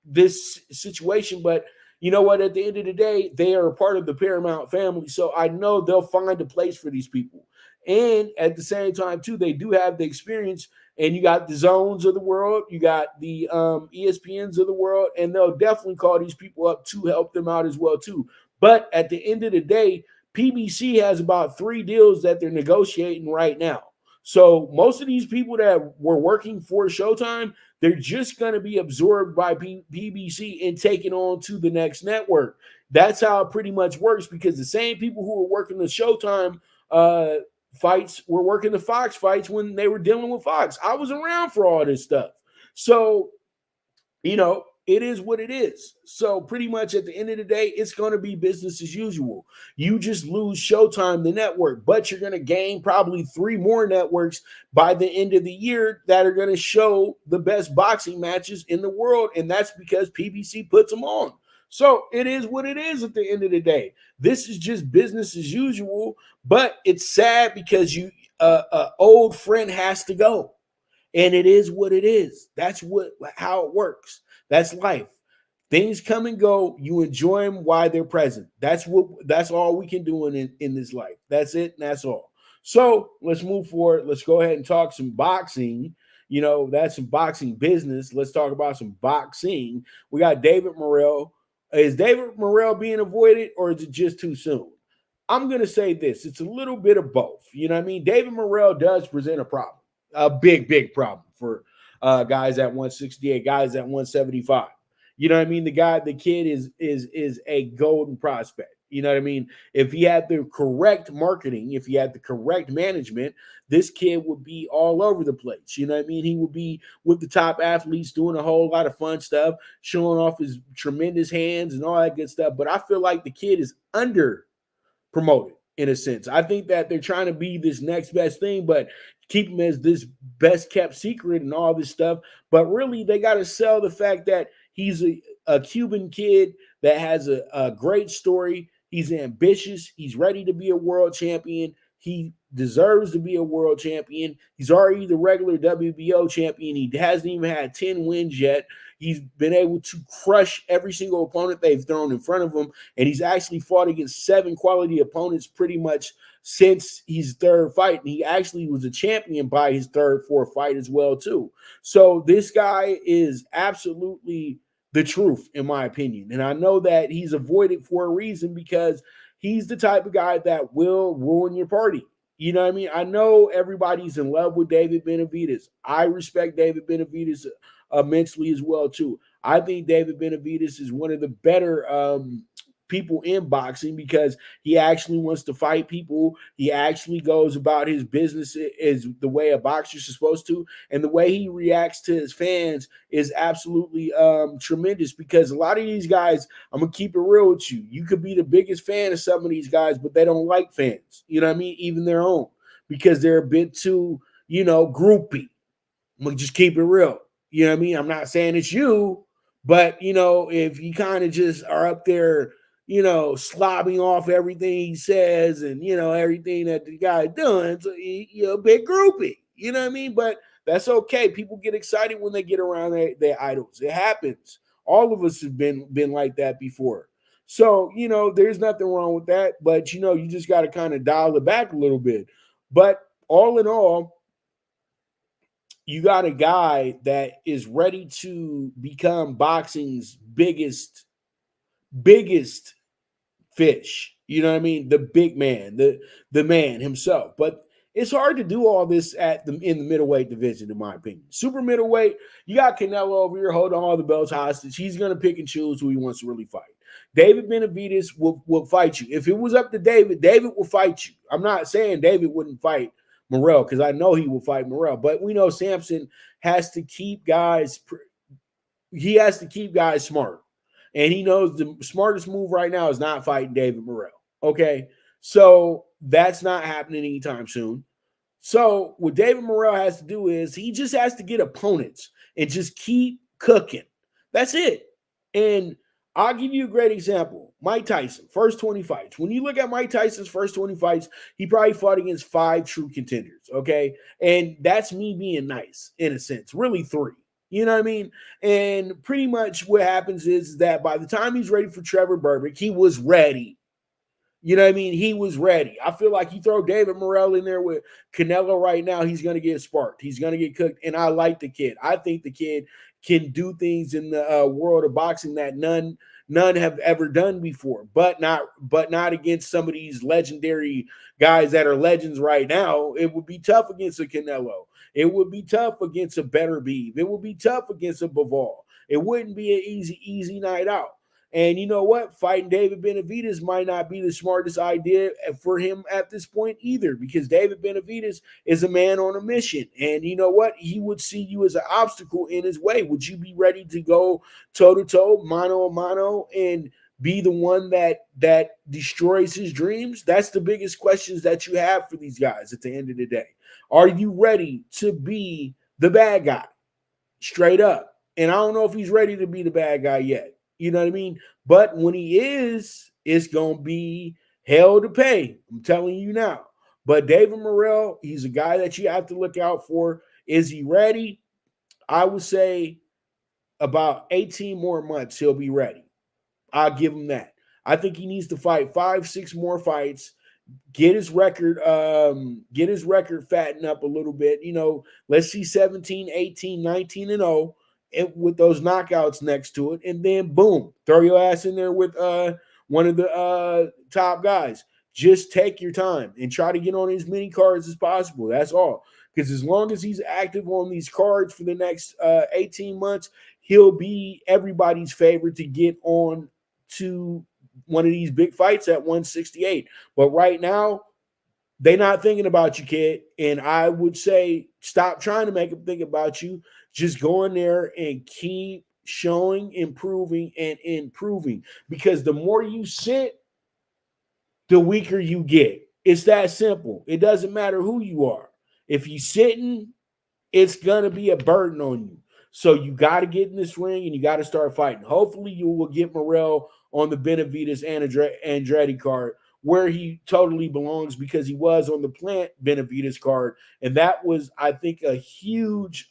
this situation. But you know what? At the end of the day, they are a part of the Paramount family, so I know they'll find a place for these people. And at the same time, too, they do have the experience. And you got the Zones of the world, you got the ESPNs of the world, and they'll definitely call these people up to help them out as well too. But at the end of the day, PBC has about 3 deals that they're negotiating right now. So most of these people that were working for Showtime, they're just going to be absorbed by PBC and taken on to the next network. That's how it pretty much works, because the same people who were working the Showtime fights were working the Fox fights when they were dealing with Fox. I was around for all this stuff. So, it is what it is. So pretty much at the end of the day, it's going to be business as usual. You just lose Showtime, the network, but you're going to gain probably 3 more networks by the end of the year that are going to show the best boxing matches in the world. And that's because PBC puts them on. So it is what it is at the end of the day. This is just business as usual, but it's sad because old friend has to go. And it is what it is. That's how it works. That's life. Things come and go. You enjoy them while they're present. That's all we can do in this life. That's it, and that's all. So let's move forward. Let's go ahead and talk some boxing. That's some boxing business. Let's talk about some boxing. We got David Morrell. Is David Morrell being avoided, or is it just too soon? I'm going to say this. It's a little bit of both. You know what I mean? David Morrell does present a problem. A big, big problem for guys at 168, guys at 175. You know what I mean? The kid is a golden prospect. You know what I mean? If he had the correct marketing, if he had the correct management, this kid would be all over the place. You know what I mean? He would be with the top athletes doing a whole lot of fun stuff, showing off his tremendous hands and all that good stuff. But I feel like the kid is under promoted in a sense. I think that they're trying to be this next best thing, but keep him as this best kept secret and all this stuff. But really, they got to sell the fact that he's a Cuban kid that has a great story. He's ambitious. He's ready to be a world champion. He deserves to be a world champion. He's already the regular WBO champion. He hasn't even had 10 wins yet. He's been able to crush every single opponent they've thrown in front of him. And he's actually fought against 7 quality opponents pretty much since his 3rd fight. And he actually was a champion by his 3rd, 4th fight as well, too. So this guy is absolutely the truth, in my opinion. And I know that he's avoided for a reason, because he's the type of guy that will ruin your party. You know what I mean? I know everybody's in love with David Benavidez. I respect David Benavidez immensely as well, too. I think David Benavidez is one of the better people in boxing, because he actually wants to fight people. He actually goes about his business is the way a boxer's supposed to, and the way he reacts to his fans is absolutely tremendous, because a lot of these guys, I'm gonna keep it real with you, you could be the biggest fan of some of these guys, but they don't like fans, you know what I mean, even their own, because they're a bit too, groupie. I'm gonna just keep it real, you know what I mean? I'm not saying it's you, but if you kind of just are up there slobbing off everything he says and, everything that the guy doing. So you're a big groupie, you know what I mean? But that's okay. People get excited when they get around their idols. It happens. All of us have been like that before. So, there's nothing wrong with that. But, you just got to kind of dial it back a little bit. But all in all, you got a guy that is ready to become boxing's biggest fish, you know what I mean? The big man, the man himself. But it's hard to do all this in the middleweight division, in my opinion. Super middleweight, you got Canelo over here holding all the belts hostage. He's going to pick and choose who he wants to really fight. David Benavidez will fight you. If it was up to David will fight you. I'm not saying David wouldn't fight Morrell, because I know he will fight Morrell. But we know Sampson has to keep guys smart. And he knows the smartest move right now is not fighting David Morrell. Okay. So that's not happening anytime soon. So what David Morrell has to do is he just has to get opponents and just keep cooking. That's it. And I'll give you a great example. Mike Tyson, first 20 fights. When you look at Mike Tyson's first 20 fights, he probably fought against 5 true contenders, okay? And that's me being nice in a sense, really 3. You know what I mean? And pretty much what happens is that by the time he's ready for Trevor Berbick, he was ready. You know what I mean? He was ready. I feel like you throw David Morrell in there with Canelo right now, he's going to get sparked. He's going to get cooked. And I like the kid. I think the kid can do things in the world of boxing that none have ever done before, but not against some of these legendary guys that are legends right now. It would be tough against a Canelo. It would be tough against a Better Beef. It would be tough against a Bivol. It wouldn't be an easy night out. And you know what? Fighting David Benavidez might not be the smartest idea for him at this point either, because David Benavidez is a man on a mission. And you know what? He would see you as an obstacle in his way. Would you be ready to go toe-to-toe, mano-a-mano, and be the one that destroys his dreams? That's the biggest questions that you have for these guys at the end of the day. Are you ready to be the bad guy? Straight up. And I don't know if he's ready to be the bad guy yet. You know what I mean? But when he is, it's going to be hell to pay. I'm telling you now. But David Morrell, he's a guy that you have to look out for. Is he ready? I would say about 18 more months, he'll be ready. I'll give him that. I think he needs to fight 5-6 more fights, get his record fattened up a little bit. You know, let's see 17, 18, 19 and 0. With those knockouts next to it, and then boom, throw your ass in there with one of the top guys. Just take your time and try to get on as many cards as possible. That's all. Because as long as he's active on these cards for the next 18 months, he'll be everybody's favorite to get on to one of these big fights at 168. But right now, they're not thinking about you, kid. And I would say stop trying to make them think about you. Just go in there and keep showing, improving, and improving. Because the more you sit, the weaker you get. It's that simple. It doesn't matter who you are. If you're sitting, it's going to be a burden on you. So you got to get in this ring and you got to start fighting. Hopefully you will get Morrell on the Benavidez Andretti card, where he totally belongs, because he was on the Plant Benavidez card. And that was, I think, a huge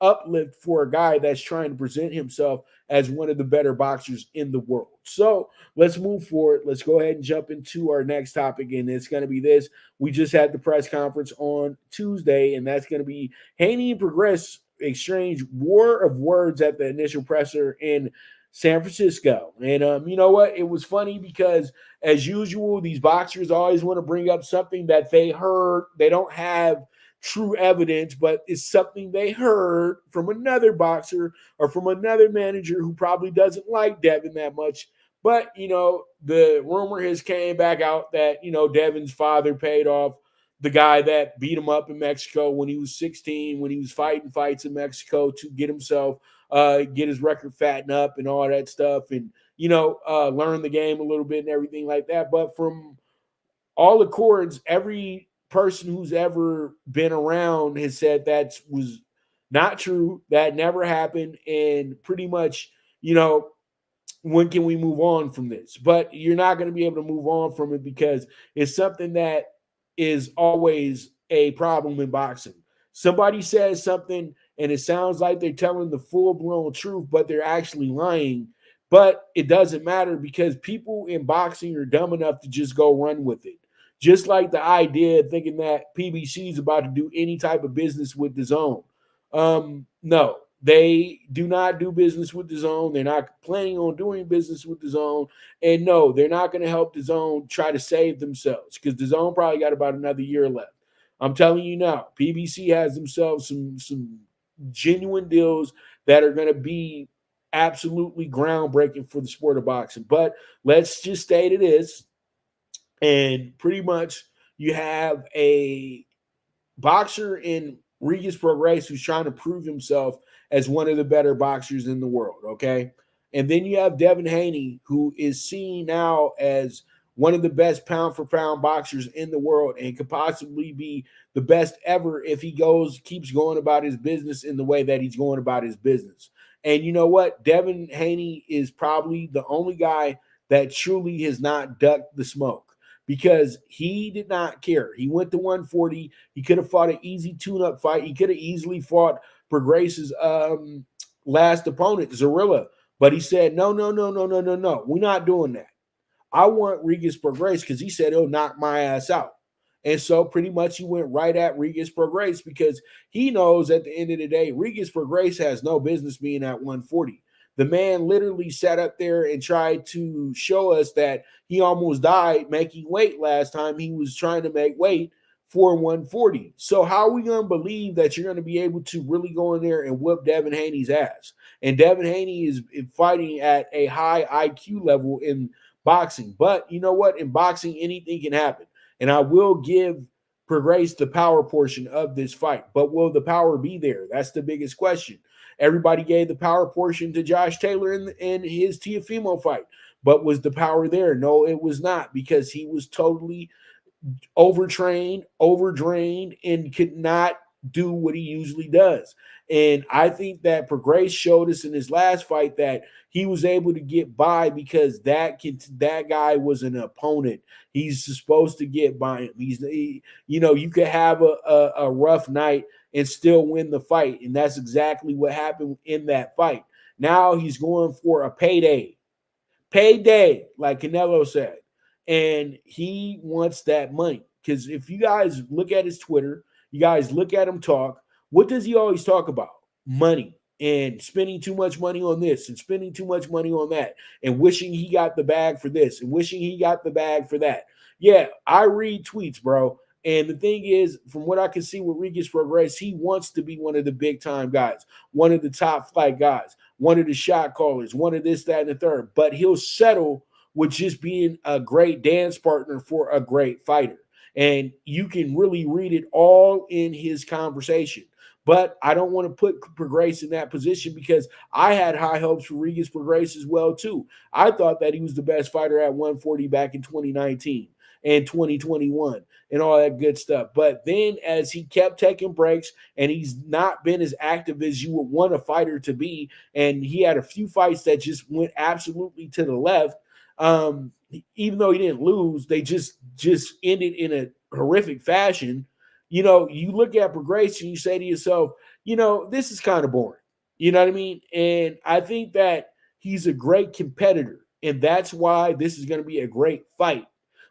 uplift for a guy that's trying to present himself as one of the better boxers in the world. So let's move forward. Let's go ahead and jump into our next topic. And it's going to be this. We just had the press conference on Tuesday, and that's going to be Haney and Prograis exchange war of words at the initial presser in San Francisco. And you know what? It was funny because, as usual, these boxers always want to bring up something that they heard. They don't have true evidence, but it's something they heard from another boxer or from another manager who probably doesn't like Devin that much. But, you know, the rumor has came back out that, you know, Devin's father paid off the guy that beat him up in Mexico when he was 16, when he was fighting fights in Mexico to get himself, get his record fattened up and all that stuff, and, you know, learn the game a little bit and everything like that. But from all accords, every person who's ever been around has said that was not true. That never happened. And pretty much, you know, when can we move on from this? But you're not going to be able to move on from it because it's something that is always a problem in boxing. Somebody says something and it sounds like they're telling the full-blown truth, but they're actually lying. But it doesn't matter because people in boxing are dumb enough to just go run with it. Just like the idea of thinking that PBC is about to do any type of business with DAZN. No, they do not do business with DAZN. They're not planning on doing business with DAZN. And no, they're not going to help DAZN try to save themselves because DAZN probably got about another year left. I'm telling you now, PBC has themselves some genuine deals that are going to be absolutely groundbreaking for the sport of boxing. But let's just state it is. And pretty much you have a boxer in Regis Prograis who's trying to prove himself as one of the better boxers in the world, okay? And then you have Devin Haney, who is seen now as one of the best pound-for-pound boxers in the world and could possibly be the best ever if he keeps going about his business in the way that he's going about his business. And you know what? Devin Haney is probably the only guy that truly has not ducked the smoke because he did not care. He went to 140. He could have fought an easy tune-up fight. He could have easily fought Prograis' last opponent, Zorilla. But he said, no. We're not doing that. I want Regis Prograis because he said he'll knock my ass out. And so pretty much he went right at Regis Prograis because he knows at the end of the day, Regis Prograis has no business being at 140. The man literally sat up there and tried to show us that he almost died making weight last time he was trying to make weight for 140. So how are we going to believe that you're going to be able to really go in there and whip Devin Haney's ass? And Devin Haney is fighting at a high IQ level in boxing. But you know what? In boxing, anything can happen. And I will give Prograis the power portion of this fight. But will the power be there? That's the biggest question. Everybody gave the power portion to Josh Taylor in his Teofimo fight. But was the power there? No, it was not, because he was totally overtrained, overdrained, and could not do what he usually does. And I think that Prograis showed us in his last fight that he was able to get by because that guy was an opponent. He's supposed to get by him. You could have a rough night and still win the fight. And that's exactly what happened in that fight. Now he's going for a payday, like Canelo said. And he wants that money. Because if you guys look at his Twitter, you guys look at him talk, what does he always talk about? Money, and spending too much money on this and spending too much money on that, and wishing he got the bag for this and wishing he got the bag for that. Yeah, I read tweets, bro. And the thing is, from what I can see with Regis Prograis, he wants to be one of the big time guys, one of the top flight guys, one of the shot callers, one of this, that, and the third. But he'll settle with just being a great dance partner for a great fighter. And you can really read it all in his conversation. But I don't want to put Prograis in that position because I had high hopes for Regis Prograis as well, too. I thought that he was the best fighter at 140 back in 2019 and 2021 and all that good stuff. But then as he kept taking breaks and he's not been as active as you would want a fighter to be, and he had a few fights that just went absolutely to the left, even though he didn't lose, they just ended in a horrific fashion. You look at Prograis and you say to yourself, this is kind of boring. You know what I mean? And I think that he's a great competitor, and that's why this is going to be a great fight.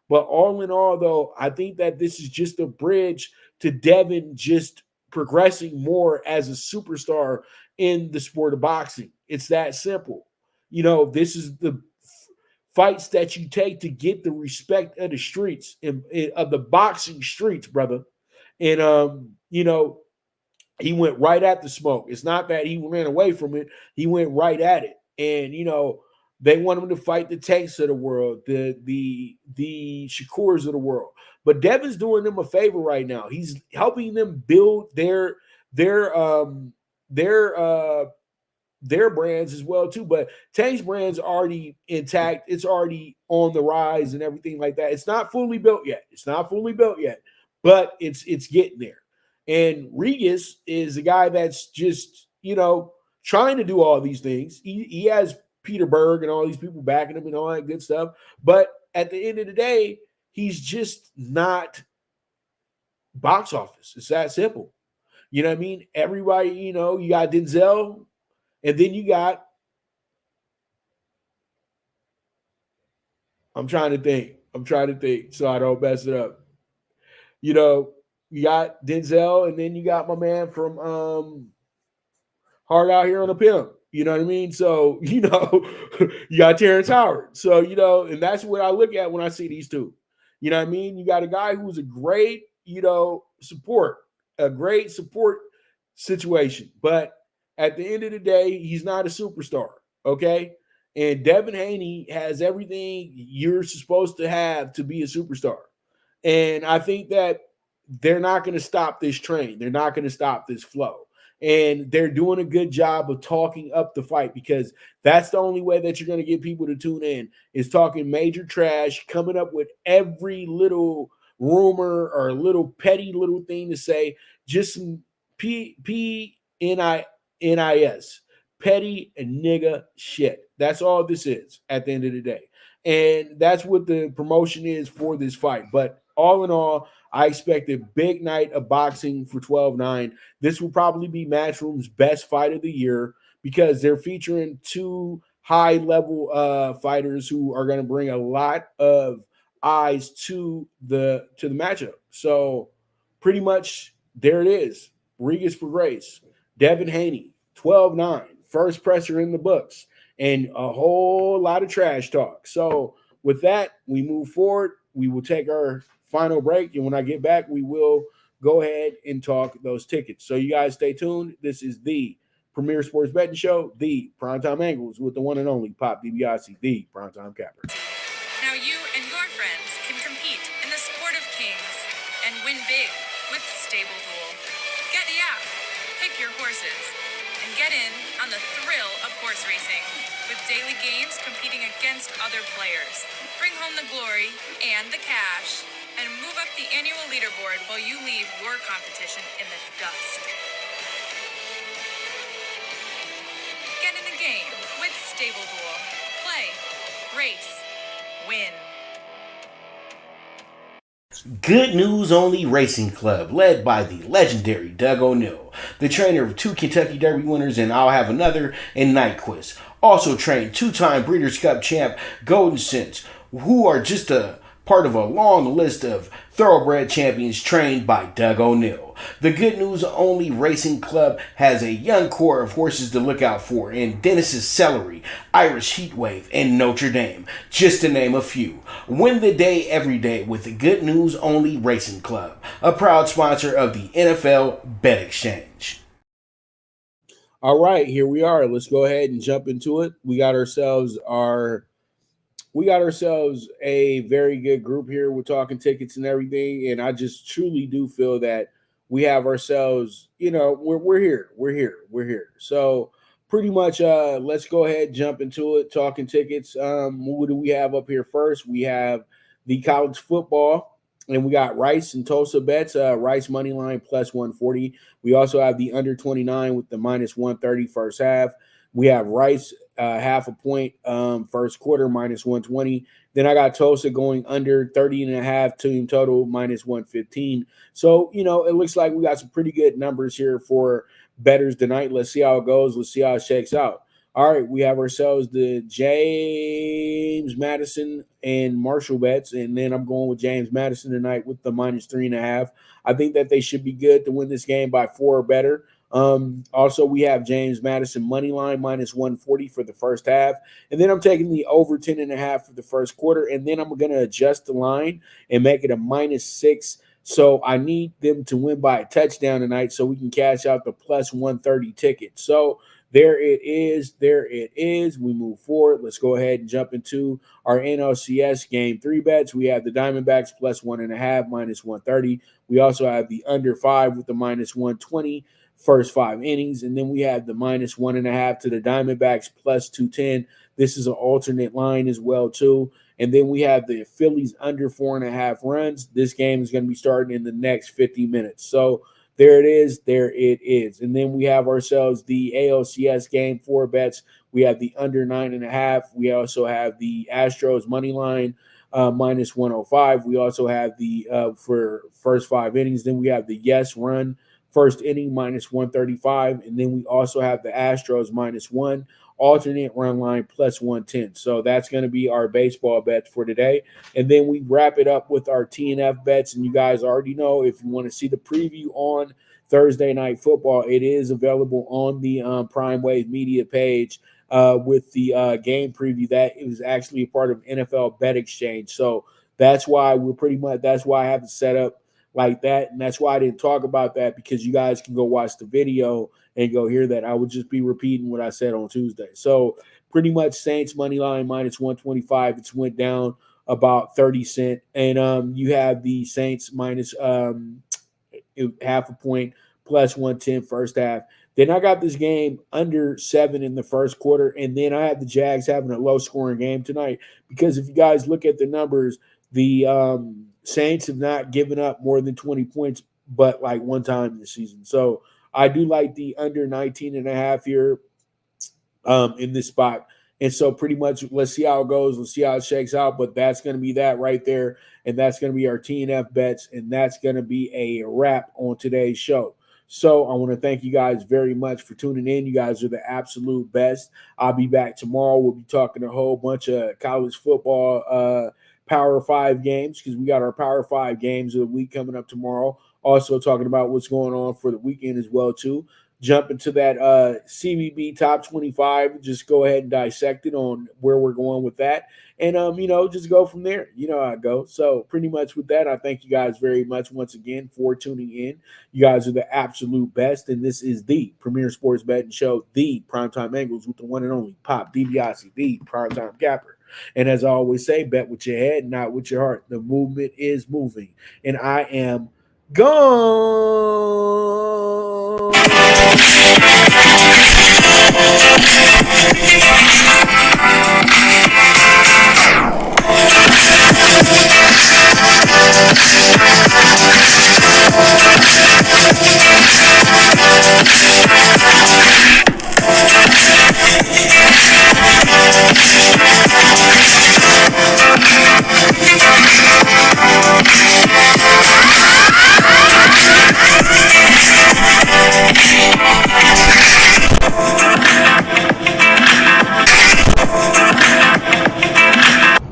But all in all, though, I think that this is just a bridge to Devin just progressing more as a superstar in the sport of boxing. It's that simple. This is the fights that you take to get the respect of the streets, of the boxing streets, brother. And, he went right at the smoke. It's not that he ran away from it. He went right at it. And, they want him to fight the Tanks of the world, the Shakurs of the world. But Devin's doing them a favor right now. He's helping them build their brands as well, too. But Tank's brand's already intact. It's already on the rise and everything like that. It's not fully built yet. But it's getting there. And Regis is a guy that's just, trying to do all these things. He has Peter Berg and all these people backing him and all that good stuff. But at the end of the day, he's just not box office. It's that simple. You know what I mean? Everybody, you got Denzel, and then you got, I'm trying to think so I don't mess it up. You got Denzel, and then you got my man from Hard Out Here on the Pimp. You know what I mean? So, you got Terrence Howard. So, and that's what I look at when I see these two. You know what I mean? You got a guy who's a great, support situation. But at the end of the day, he's not a superstar, okay? And Devin Haney has everything you're supposed to have to be a superstar. And I think that they're not going to stop this train. They're not going to stop this flow. And they're doing a good job of talking up the fight, because that's the only way that you're going to get people to tune in, is talking major trash, coming up with every little rumor or little petty little thing to say, just some P-N-I-N-I-S, petty and nigga shit. That's all this is at the end of the day. And that's what the promotion is for this fight. But all in all, I expect a big night of boxing for 12-9. This will probably be Matchroom's best fight of the year, because they're featuring two high-level fighters who are going to bring a lot of eyes to the matchup. So pretty much there it is. Regis Prograis, Devin Haney, 12-9, first presser in the books, and a whole lot of trash talk. So with that, we move forward. We will take our final break, and when I get back, we will go ahead and talk those tickets. So you guys stay tuned. This is the Premier Sports Betting Show, the Primetime Angles, with the one and only Pop DiBiase, the Primetime Capper. Now you and your friends can compete in the sport of kings and win big with Stable Duel. Get the app, pick your horses, and get in on the thrill of horse racing with daily games competing against other players. Bring home the glory and the cash, and move up the annual leaderboard while you leave your competition in the dust. Get in the game with Stable Duel. Play, race, win. Good News Only Racing Club, led by the legendary Doug O'Neill, the trainer of 2 Kentucky Derby winners and I'll Have Another and Nyquist. Also trained 2-time Breeders' Cup champ Golden Sense, who are just a part of a long list of thoroughbred champions trained by Doug O'Neill. The Good News Only Racing Club has a young core of horses to look out for in Dennis's Celery, Irish Heatwave, and Notre Dame, just to name a few. Win the day every day with the Good News Only Racing Club, a proud sponsor of the NFL Bet Exchange. All right, here we are. Let's go ahead and jump into it. We got ourselves a very good group here. We're talking tickets and everything, and I just truly do feel that we have ourselves, we're here. So pretty much let's go ahead and jump into it. Talking tickets. What do we have up here first? We have the college football, and we got Rice and Tulsa bets. Rice money line plus 140. We also have the under 29 with the minus 130 first half. We have Rice half a point first quarter minus 120. Then I got Tulsa going under 30.5 team total minus 115. So, it looks like we got some pretty good numbers here for bettors tonight. Let's see how it goes. Let's see how it shakes out. All right, we have ourselves the James Madison and Marshall bets, and then I'm going with James Madison tonight with the minus 3.5. I think that they should be good to win this game by 4 or better. Also, we have James Madison money line minus 140 for the first half. And then I'm taking the over 10.5 for the first quarter. And then I'm going to adjust the line and make it a minus 6. So I need them to win by a touchdown tonight so we can cash out the plus 130 ticket. So there it is. We move forward. Let's go ahead and jump into our NLCS Game 3 bets. We have the Diamondbacks plus 1.5 minus 130. We also have the under 5 with the minus 120. First 5 innings, and then we have the minus 1.5 to the Diamondbacks plus 210. This is an alternate line as well too. And then we have the Phillies under 4.5 runs. This game is going to be starting in the next 50 minutes. So there it is. And then we have ourselves the ALCS Game 4 bets. We have the under 9.5. We also have the Astros money line minus 105. We also have the for first 5 innings. Then we have the yes run first inning minus 135, and then we also have the Astros minus 1, alternate run line plus 110. So that's going to be our baseball bets for today. And then we wrap it up with our TNF bets, and you guys already know if you want to see the preview on Thursday Night Football, it is available on the Prime Wave Media page with the game preview. That is actually a part of NFL Bet Exchange. So that's why I have it set up like that, and that's why I didn't talk about that, because you guys can go watch the video and go hear that. I would just be repeating what I said on Tuesday. So pretty much Saints money line minus 125. It's went down about 30 cents, and you have the Saints minus half a point plus 110 first half. Then I got this game under 7 in the first quarter, and then I had the Jags having a low-scoring game tonight because if you guys look at the numbers, the Saints have not given up more than 20 points but like one time this season. So I do like the under 19.5 here in this spot. And so pretty much let's see how it goes. Let's see how it shakes out. But that's going to be that right there. And that's going to be our TNF bets. And that's going to be a wrap on today's show. So I want to thank you guys very much for tuning in. You guys are the absolute best. I'll be back tomorrow. We'll be talking a whole bunch of college football Power 5 games because we got our Power 5 games of the week coming up tomorrow. Also talking about what's going on for the weekend as well, too. Jump into that CBB top 25. Just go ahead and dissect it on where we're going with that. And, just go from there. You know how it goes. So pretty much with that, I thank you guys very much once again for tuning in. You guys are the absolute best. And this is the premier sports betting show, the PrimeTime Angles with the one and only Pop DiBiase, the PrimeTime Capper. And as I always say, bet with your head, not with your heart. The movement is moving. And I am gone.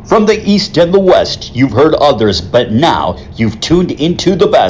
From the East and the West, you've heard others, but now you've tuned into the best.